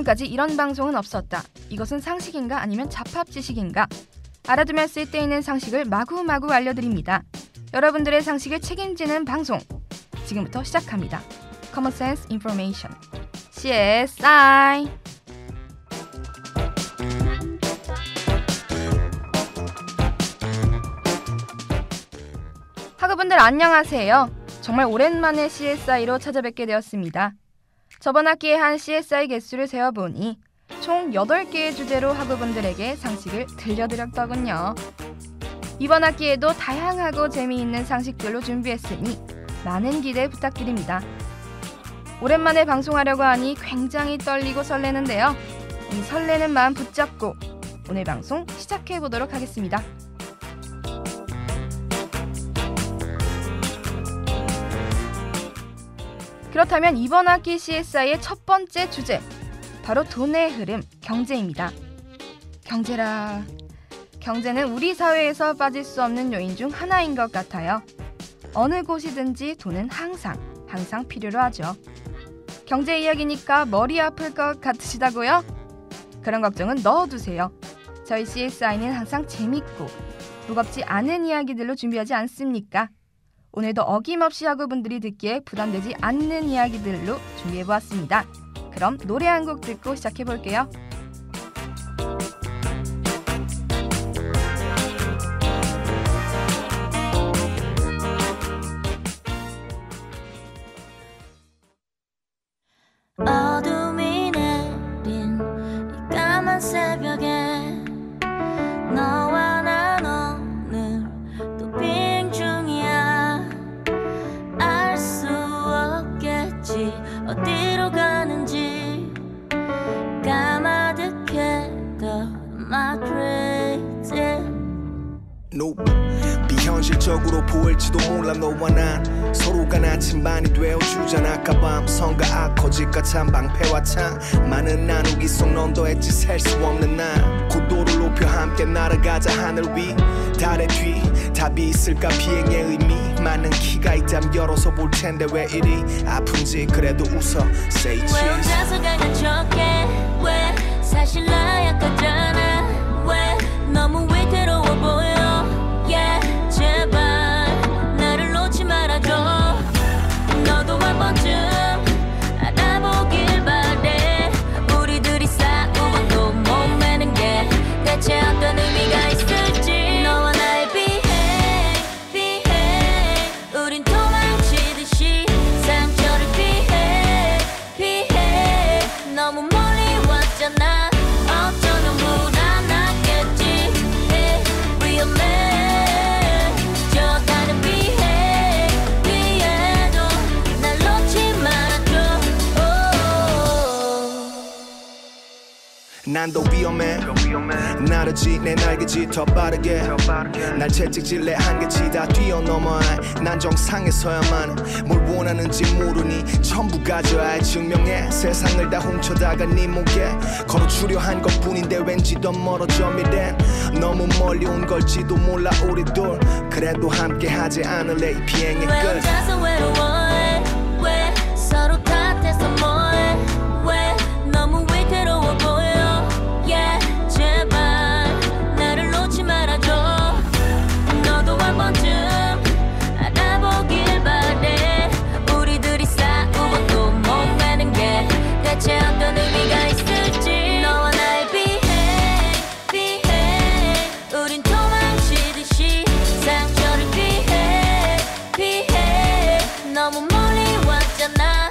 지금까지 이런 방송은 없었다. 이것은 상식인가 아니면 잡합지식인가? 알아두면 쓸데있는 상식을 마구마구 알려드립니다. 여러분들의 상식을 책임지는 방송 지금부터 시작합니다. Common Sense Information CSI. 학우분들 안녕하세요. 정말 오랜만에 CSI로 찾아뵙게 되었습니다. 저번 학기에 한 CSI 개수를 세어보니 총 8개의 주제로 학우분들에게 상식을 들려드렸더군요. 이번 학기에도 다양하고 재미있는 상식들로 준비했으니 많은 기대 부탁드립니다. 오랜만에 방송하려고 하니 굉장히 떨리고 설레는데요. 이 설레는 마음 붙잡고 오늘 방송 시작해보도록 하겠습니다. 그렇다면 이번 학기 CSI의 첫 번째 주제, 바로 돈의 흐름, 경제입니다. 경제라... 경제는 우리 사회에서 빠질 수 없는 요인 중 하나인 것 같아요. 어느 곳이든지 돈은 항상 필요로 하죠. 경제 이야기니까 머리 아플 것 같으시다고요? 그런 걱정은 넣어두세요. 저희 CSI는 항상 재밌고 무겁지 않은 이야기들로 준비하지 않습니까? 오늘도 어김없이 학우분들이 듣기에 부담되지 않는 이야기들로 준비해보았습니다. 그럼 노래 한 곡 듣고 시작해볼게요. 어둠이 내린 이 까만 새벽에 너와 난 오늘 또 비행 중이야. 알 수 없겠지 어디로 가는지 까마득해도 my crazy. Nope. 비현실적으로 보일지도 몰라. 너와 난 서로가 나침반이 되어주잖아. 까밤 성과 악 거짓과 참 방패와 창 많은 나누기 속 넌 더했지 셀 수 없는 날. 고도를 높여 함께 날아가자 하늘 위 달의 뒤 답이 있을까 비행의 의미. 많은 키가 있다면 열어서 볼 텐데 왜 이리 아픈지 그래도 웃어 say cheese. 왜 혼자서 강한 척해 왜 사실 나 약하잖아. 왜 너무 위태로워 보여. Yeah, 제발 나를 놓지 말아줘. 너도 한 번쯤 알아보길 바래. 우리들이 싸우고 또 몸매는 게 대체 어떤 의미가 있을지. 너와 나의 비행 우린 도망치듯이 상처를 피해 너무 멀리 왔잖아. 어쩌면 불안하겠지. 위험해 져가는 비행기에도 날 놓지 말아줘. 난 더 위험해. 나르지 내 날개짓 더 빠르게 날 채찍질래 한계치 다 뛰어넘어야 해. 난 정상에서야만 뭘 원하는지 모르니 전부 가져야 증명해. 세상을 다 훔쳐다가 네 목에 걸어주려 한 것뿐인데 왠지 더 멀어져 미랜. 너무 멀리 온 걸지도 몰라 우리 둘. 그래도 함께 하지 않을래 이 비행의 끝. 왜 혼자서 외로워해 왜 서로 탓해서 뭐해 왜 너무 위태로워 보여. Yeah, 제발 나를 놓지 말아줘. 너도 한 번쯤 알아보길 바래. 우리들이 싸우고 또 몸매는 게 대체 어떤 의미가 있을지. 너와 나의 비행 우린 도망치듯이 상처를 피해 너무 멀리 왔잖아.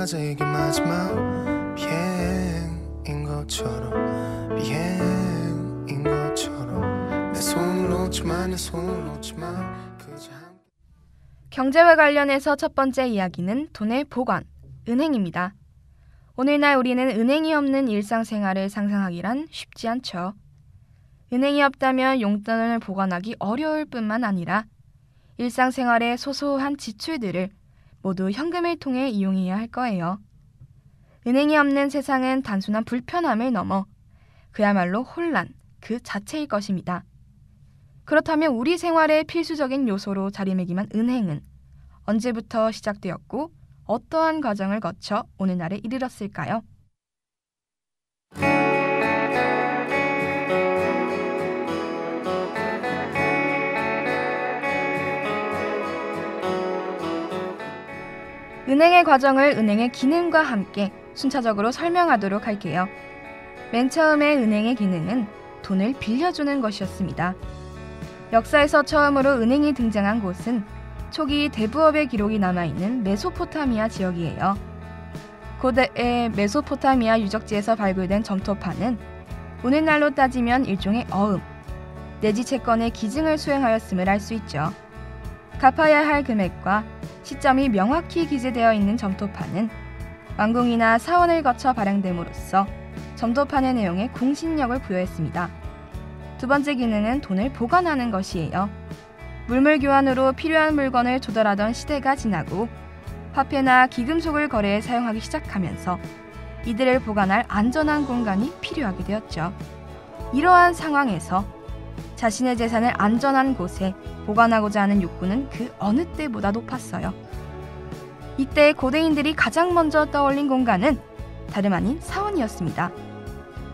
맞아 이게 마지막 비행인 것처럼 비행인 것처럼 내 손을 놓지마 내 손을 놓지마 그저 경제와 관련해서 첫 번째 이야기는 돈의 보관, 은행입니다. 오늘날 우리는 은행이 없는 일상생활을 상상하기란 쉽지 않죠. 은행이 없다면 용돈을 보관하기 어려울 뿐만 아니라 일상생활의 소소한 지출들을 모두 현금을 통해 이용해야 할 거예요. 은행이 없는 세상은 단순한 불편함을 넘어 그야말로 혼란 그 자체일 것입니다. 그렇다면 우리 생활의 필수적인 요소로 자리매김한 은행은 언제부터 시작되었고 어떠한 과정을 거쳐 오늘날에 이르렀을까요? 은행의 과정을 은행의 기능과 함께 순차적으로 설명하도록 할게요. 맨 처음에 은행의 기능은 돈을 빌려주는 것이었습니다. 역사에서 처음으로 은행이 등장한 곳은 초기 대부업의 기록이 남아있는 메소포타미아 지역이에요. 고대의 메소포타미아 유적지에서 발굴된 점토판은 오늘날로 따지면 일종의 어음, 내지 채권의 기증을 수행하였음을 알 수 있죠. 갚아야 할 금액과 시점이 명확히 기재되어 있는 점토판은 왕궁이나 사원을 거쳐 발행됨으로써 점토판의 내용에 공신력을 부여했습니다. 두 번째 기능은 돈을 보관하는 것이에요. 물물 교환으로 필요한 물건을 조달하던 시대가 지나고 화폐나 기금속을 거래에 사용하기 시작하면서 이들을 보관할 안전한 공간이 필요하게 되었죠. 이러한 상황에서 자신의 재산을 안전한 곳에 보관하고자 하는 욕구는 그 어느 때보다 높았어요. 이때 고대인들이 가장 먼저 떠올린 공간은 다름 아닌 사원이었습니다.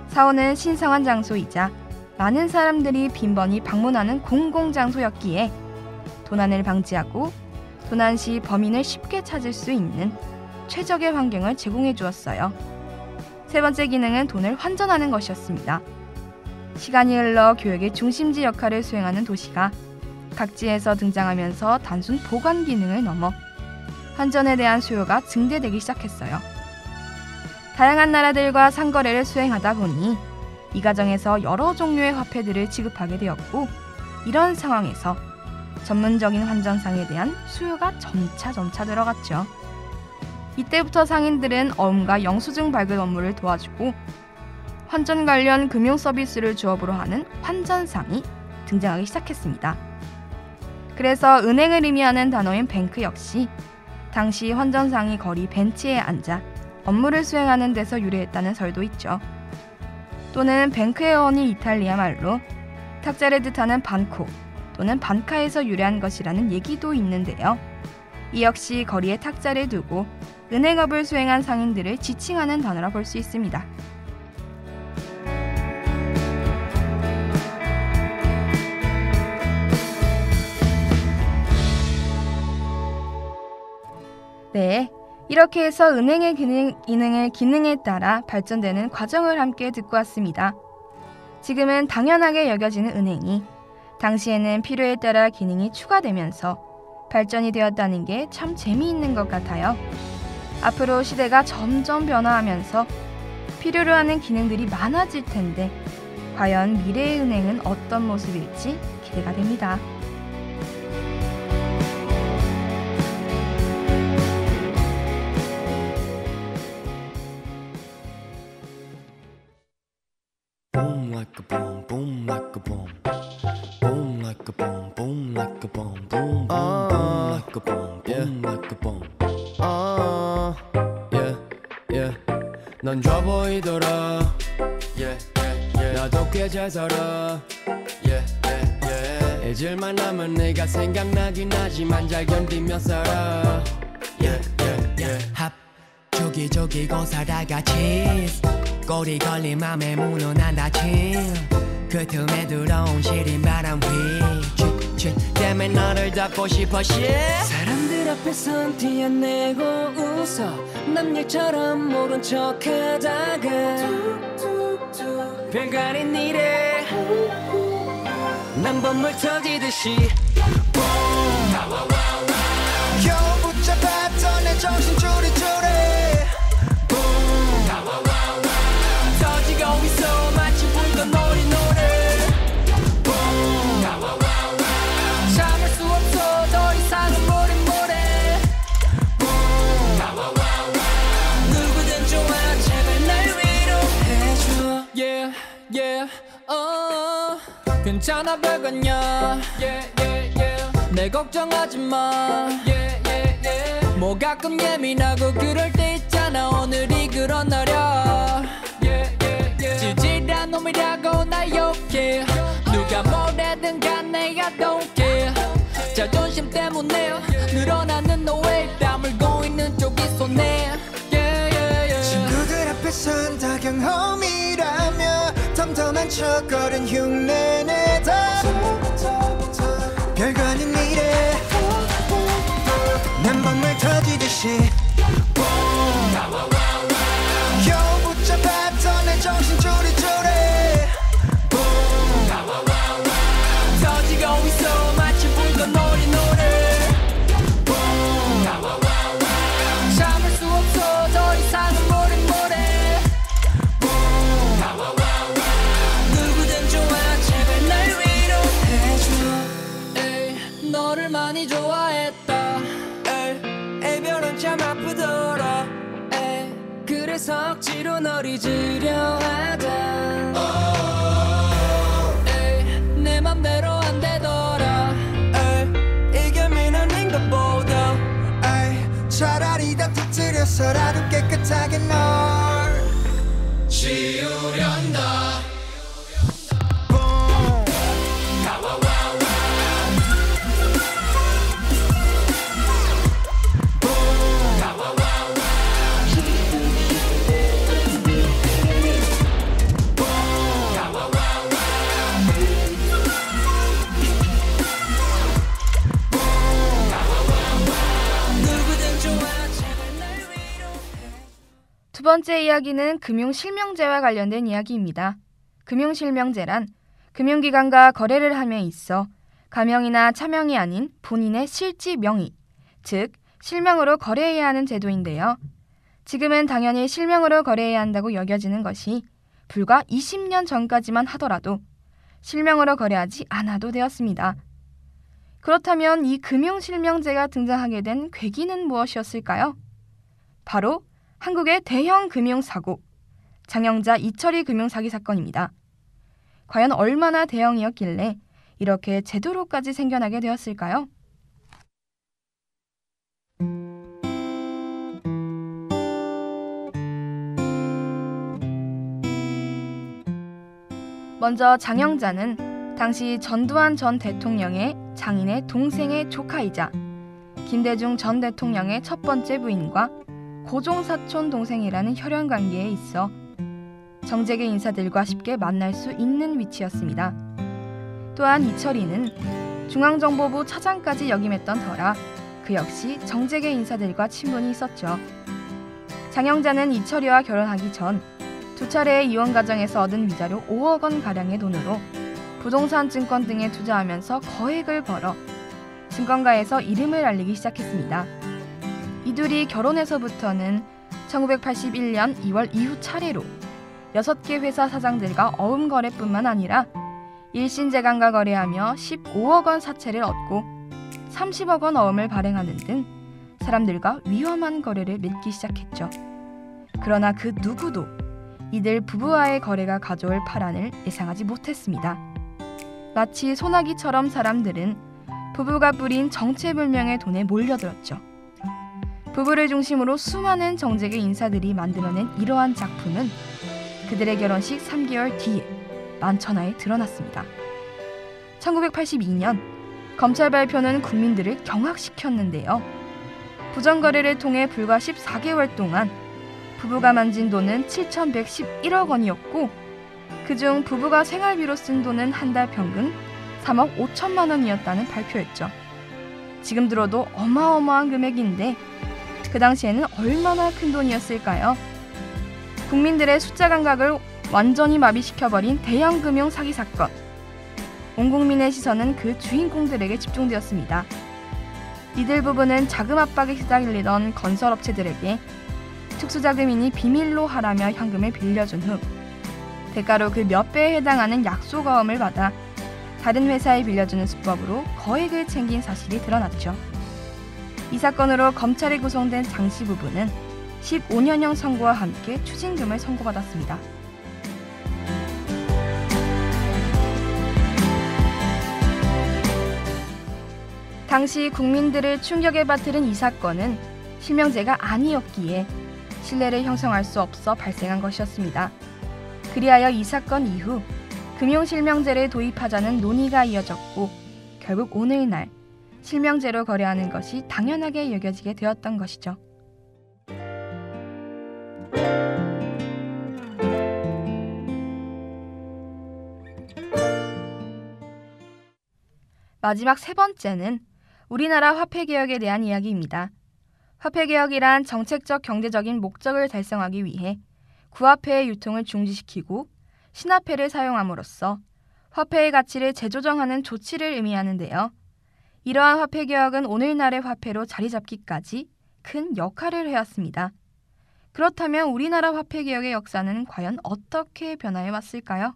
사원은 신성한 장소이자 많은 사람들이 빈번히 방문하는 공공장소였기에 도난을 방지하고 도난 시 범인을 쉽게 찾을 수 있는 최적의 환경을 제공해 주었어요. 세 번째 기능은 돈을 환전하는 것이었습니다. 시간이 흘러 교역의 중심지 역할을 수행하는 도시가 각지에서 등장하면서 단순 보관 기능을 넘어 환전에 대한 수요가 증대되기 시작했어요. 다양한 나라들과 상거래를 수행하다 보니 이 과정에서 여러 종류의 화폐들을 지급하게 되었고 이런 상황에서 전문적인 환전상에 대한 수요가 점차 들어갔죠. 이때부터 상인들은 어음과 영수증 발급 업무를 도와주고 환전 관련 금융 서비스를 주업으로 하는 환전상이 등장하기 시작했습니다. 그래서 은행을 의미하는 단어인 뱅크 역시 당시 환전상이 거리 벤치에 앉아 업무를 수행하는 데서 유래했다는 설도 있죠. 또는 뱅크의 어원이 이탈리아 말로 탁자를 뜻하는 반코 또는 반카에서 유래한 것이라는 얘기도 있는데요. 이 역시 거리에 탁자를 두고 은행업을 수행한 상인들을 지칭하는 단어라 볼 수 있습니다. 네, 이렇게 해서 은행의 기능에 따라 발전되는 과정을 함께 듣고 왔습니다. 지금은 당연하게 여겨지는 은행이 당시에는 필요에 따라 기능이 추가되면서 발전이 되었다는 게 참 재미있는 것 같아요. 앞으로 시대가 점점 변화하면서 필요로 하는 기능들이 많아질 텐데 과연 미래의 은행은 어떤 모습일지 기대가 됩니다. Boom like a bomb, boom like a bomb. Boom like a bomb, boom like a bomb. Boom, boom, boom like a bomb, boom like a bomb. Yeah, yeah. 넌 좋아 보이더라. Yeah, yeah, yeah. 나도 꽤 잘 살아. Yeah, yeah, yeah. 잊을만 하면 네가 생각나긴 하지만 잘 견디며 살아. Yeah, yeah, yeah. 합 조기고 살다가 치즈 꼬리 걸린 맘에 무너난 다침 그 틈에 들어온 시린 바람 휘 때문에 너를 닫고 싶어 shit 사람들 앞에선 티 안 내고 웃어 남일처럼 모른 척하다가 별거 아닌 일에 난범물 터지듯이 겨우 붙잡았던 내 정신 쭈리쭈리 yeah, 괜찮아 별거냐, yeah, yeah, yeah. 내 걱정하지 마, yeah, yeah, yeah. 뭐 가끔 예민하고 그럴 때 있잖아. 오늘이 그런 날이야, yeah, yeah, yeah. 찌질한 놈이라고 나 욕해. 누가 뭐래든 간에 I don't care. 자존심 때문에 늘어나는 너의 다물고 있는 쪽이 손해, yeah, yeah, yeah. 친구들 앞에선 다 경험이라며 덤덤한 척거린 흉내내다 별거 아닌 일에 난방울 터지듯이 겨우 붙잡았던 내 정신 쪼리쪼리 터지고 있어 마치 불꽃 놀이노래. 참을 수 없어 더 이상은 모래모래. 누구든 좋아 제발 날 위로해줘. 에이, 너를 많이 좋아했다. 에이, 이별은 참 아프더라. 에이, 그래서 억지로 널 잊으려 하다. 내 맘대로 안 되더라. 에이, 이게 미련인 것보다 에이, 차라리 다 터뜨려서라도 깨끗하게 널 지우련다. 두 번째 이야기는 금융실명제와 관련된 이야기입니다. 금융실명제란 금융기관과 거래를 함에 있어 가명이나 차명이 아닌 본인의 실지 명의, 즉 실명으로 거래해야 하는 제도인데요. 지금은 당연히 실명으로 거래해야 한다고 여겨지는 것이 불과 20년 전까지만 하더라도 실명으로 거래하지 않아도 되었습니다. 그렇다면 이 금융실명제가 등장하게 된 계기는 무엇이었을까요? 바로 한국의 대형 금융사고, 장영자 이철이 금융사기 사건입니다. 과연 얼마나 대형이었길래 이렇게 제도로까지 생겨나게 되었을까요? 먼저 장영자는 당시 전두환 전 대통령의 장인의 동생의 조카이자 김대중 전 대통령의 첫 번째 부인과 고종사촌 동생이라는 혈연 관계에 있어 정재계 인사들과 쉽게 만날 수 있는 위치였습니다. 또한 이철이는 중앙정보부 차장까지 역임했던 터라 그 역시 정재계 인사들과 친분이 있었죠. 장영자는 이철이와 결혼하기 전 두 차례의 이혼 과정에서 얻은 위자료 5억 원 가량의 돈으로 부동산 증권 등에 투자하면서 거액을 벌어 증권가에서 이름을 알리기 시작했습니다. 이둘이 결혼해서부터는 1981년 2월 이후 차례로 6개 회사 사장들과 어음 거래뿐만 아니라 일신재간과 거래하며 15억 원 사채를 얻고 30억 원 어음을 발행하는 등 사람들과 위험한 거래를 맺기 시작했죠. 그러나 그 누구도 이들 부부와의 거래가 가져올 파란을 예상하지 못했습니다. 마치 소나기처럼 사람들은 부부가 뿌린 정체불명의 돈에 몰려들었죠. 부부를 중심으로 수많은 정재계 인사들이 만들어낸 이러한 작품은 그들의 결혼식 3개월 뒤에 만천하에 드러났습니다. 1982년 검찰 발표는 국민들을 경악시켰는데요. 부정거래를 통해 불과 14개월 동안 부부가 만진 돈은 7,111억 원이었고 그중 부부가 생활비로 쓴 돈은 한 달 평균 3억 5천만 원이었다는 발표였죠. 지금 들어도 어마어마한 금액인데 그 당시에는 얼마나 큰 돈이었을까요? 국민들의 숫자 감각을 완전히 마비시켜버린 대형 금융 사기 사건. 온 국민의 시선은 그 주인공들에게 집중되었습니다. 이들 부부는 자금 압박에 시달리던 건설업체들에게 특수자금이니 비밀로 하라며 현금을 빌려준 후 대가로 그 몇 배에 해당하는 약속어음을 받아 다른 회사에 빌려주는 수법으로 거액을 챙긴 사실이 드러났죠. 이 사건으로 검찰에 구성된 장씨 부부는 15년형 선고와 함께 추징금을 선고받았습니다. 당시 국민들을 충격에 빠뜨린 이 사건은 실명제가 아니었기에 신뢰를 형성할 수 없어 발생한 것이었습니다. 그리하여 이 사건 이후 금융실명제를 도입하자는 논의가 이어졌고 결국 오늘날 실명제로 거래하는 것이 당연하게 여겨지게 되었던 것이죠. 마지막 세 번째는 우리나라 화폐개혁에 대한 이야기입니다. 화폐개혁이란 정책적 경제적인 목적을 달성하기 위해 구화폐의 유통을 중지시키고 신화폐를 사용함으로써 화폐의 가치를 재조정하는 조치를 의미하는데요. 이러한 화폐개혁은 오늘날의 화폐로 자리잡기까지 큰 역할을 해왔습니다. 그렇다면 우리나라 화폐개혁의 역사는 과연 어떻게 변화해 왔을까요?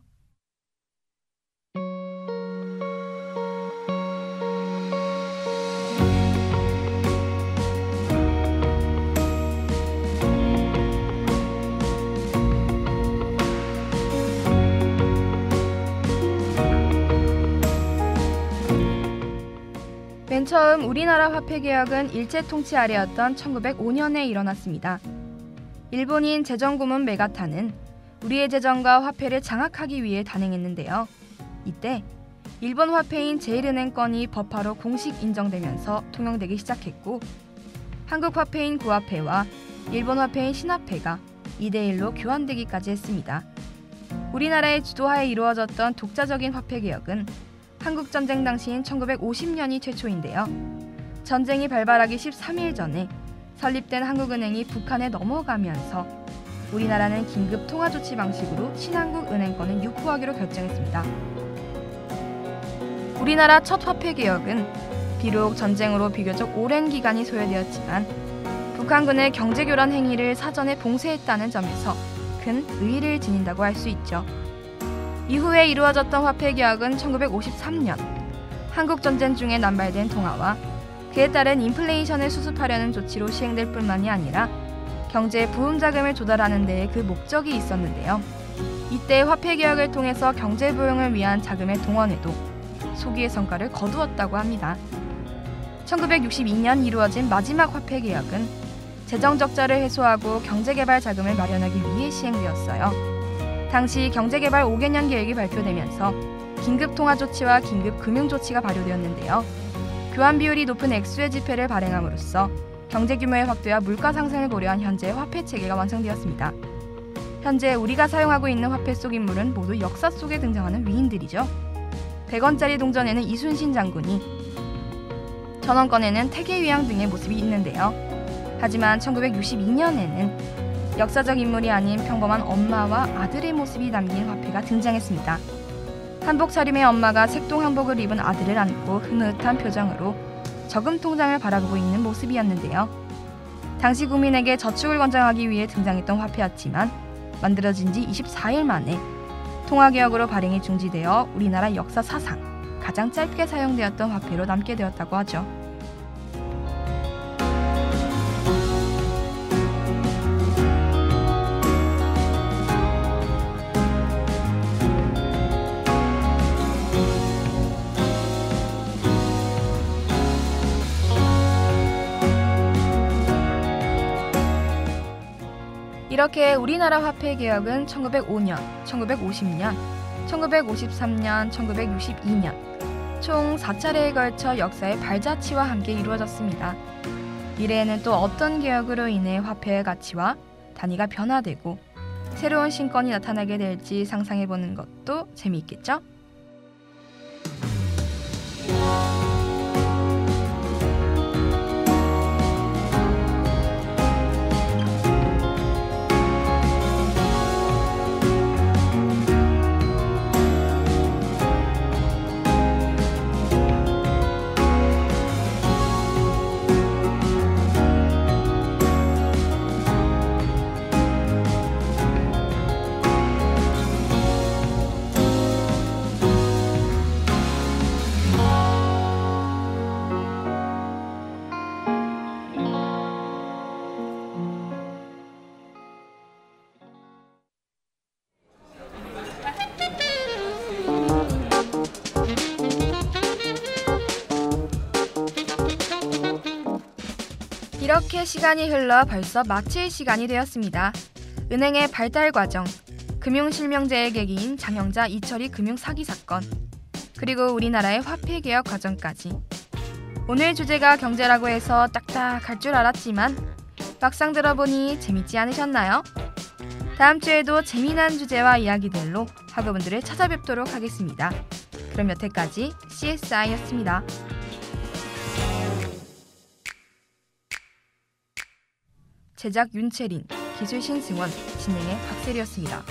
맨 처음 우리나라 화폐개혁은 일제통치 아래였던 1905년에 일어났습니다. 일본인 재정고문 메가타는 우리의 재정과 화폐를 장악하기 위해 단행했는데요. 이때 일본 화폐인 제일은행권이 법화로 공식 인정되면서 통용되기 시작했고 한국 화폐인 구화폐와 일본 화폐인 신화폐가 2대1로 교환되기까지 했습니다. 우리나라의 주도하에 이루어졌던 독자적인 화폐개혁은 한국전쟁 당시인 1950년이 최초인데요. 전쟁이 발발하기 13일 전에 설립된 한국은행이 북한에 넘어가면서 우리나라는 긴급 통화조치 방식으로 신한국은행권을 유포하기로 결정했습니다. 우리나라 첫 화폐개혁은 비록 전쟁으로 비교적 오랜 기간이 소요되었지만 북한군의 경제교란 행위를 사전에 봉쇄했다는 점에서 큰 의의를 지닌다고 할 수 있죠. 이후에 이루어졌던 화폐개혁은 1953년 한국전쟁 중에 남발된 통화와 그에 따른 인플레이션을 수습하려는 조치로 시행될 뿐만이 아니라 경제 부흥 자금을 조달하는 데에 그 목적이 있었는데요. 이때 화폐개혁을 통해서 경제 부흥을 위한 자금의 동원에도 소기의 성과를 거두었다고 합니다. 1962년 이루어진 마지막 화폐개혁은 재정 적자를 해소하고 경제개발 자금을 마련하기 위해 시행되었어요. 당시 경제개발 5개년 계획이 발표되면서 긴급 통화 조치와 긴급 금융 조치가 발효되었는데요. 교환 비율이 높은 액수의 지폐를 발행함으로써 경제 규모의 확대와 물가 상승을 고려한 현재의 화폐 체계가 완성되었습니다. 현재 우리가 사용하고 있는 화폐 속 인물은 모두 역사 속에 등장하는 위인들이죠. 100원짜리 동전에는 이순신 장군이, 1000원권에는 태계위양 등의 모습이 있는데요. 하지만 1962년에는 역사적 인물이 아닌 평범한 엄마와 아들의 모습이 담긴 화폐가 등장했습니다. 한복 차림의 엄마가 색동 한복을 입은 아들을 안고 흐뭇한 표정으로 저금 통장을 바라보고 있는 모습이었는데요. 당시 국민에게 저축을 권장하기 위해 등장했던 화폐였지만 만들어진 지 24일 만에 통화개혁으로 발행이 중지되어 우리나라 역사 사상 가장 짧게 사용되었던 화폐로 남게 되었다고 하죠. 이렇게 우리나라 화폐개혁은 1905년, 1950년, 1953년, 1962년 총 4차례에 걸쳐 역사의 발자취와 함께 이루어졌습니다. 미래에는 또 어떤 개혁으로 인해 화폐의 가치와 단위가 변화되고 새로운 신권이 나타나게 될지 상상해보는 것도 재미있겠죠? 이렇게 시간이 흘러 벌써 마칠 시간이 되었습니다. 은행의 발달 과정, 금융실명제의 계기인 장영자 이철이 금융사기 사건, 그리고 우리나라의 화폐개혁 과정까지. 오늘 주제가 경제라고 해서 딱딱할 줄 알았지만 막상 들어보니 재밌지 않으셨나요? 다음 주에도 재미난 주제와 이야기들로 학우분들을 찾아뵙도록 하겠습니다. 그럼 여태까지 CSI였습니다. 제작 윤채린, 기술 신승원, 진행의 박세리였습니다.